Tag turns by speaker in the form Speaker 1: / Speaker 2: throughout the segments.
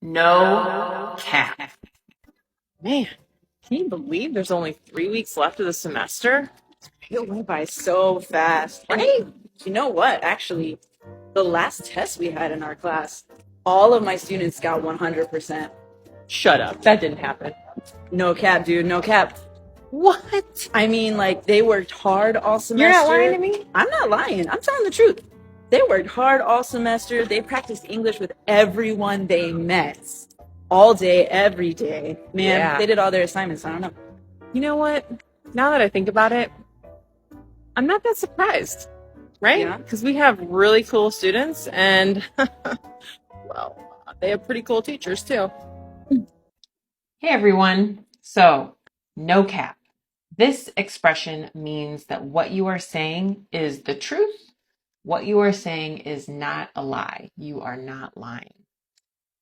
Speaker 1: No cap.
Speaker 2: Man, can you believe there's only 3 weeks left of the semester? It went by so fast.
Speaker 1: Right?
Speaker 2: You know what? Actually, the last test we had in our class, all of my students got 100%.
Speaker 1: Shut up. That didn't happen.
Speaker 2: No cap, dude. No cap.
Speaker 1: What?
Speaker 2: I mean, like, they worked hard all semester.
Speaker 1: You're not lying to me?
Speaker 2: I'm not lying. I'm telling the truth. They worked hard all semester. They practiced English with everyone they met. All day, every day. Man,
Speaker 1: Yeah.
Speaker 2: they did all their assignments. I don't know.
Speaker 1: You know what? Now that I think about it, I'm not that surprised, right?
Speaker 2: Yeah.
Speaker 1: Because we have really cool students and, well, they have pretty cool teachers too. Hey everyone. So, no cap. This expression means that what you are saying is the truth. What you are saying is not a lie. You are not lying.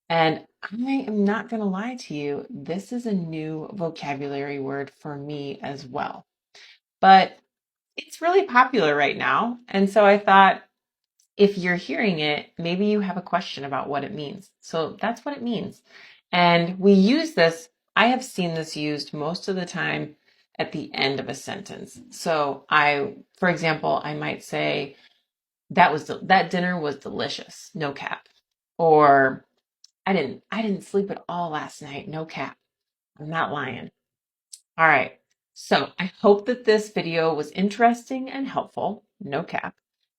Speaker 1: And I am not going to lie to you. This is a new vocabulary word for me as well. But it's really popular right now. And so I thought if you're hearing it, maybe you have a question about what it means. So that's what it means. And we use this, I have seen this used most of the time at the end of a sentence. So for example, I might say, that dinner was delicious, no cap. Or I didn't sleep at all last night, no cap. I'm not lying. All right. So I hope that this video was interesting and helpful, no cap.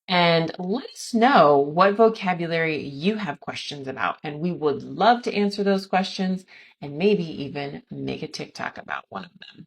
Speaker 1: And let us know what vocabulary you have questions about. And we would love to answer those questions and maybe even make a TikTok about one of them.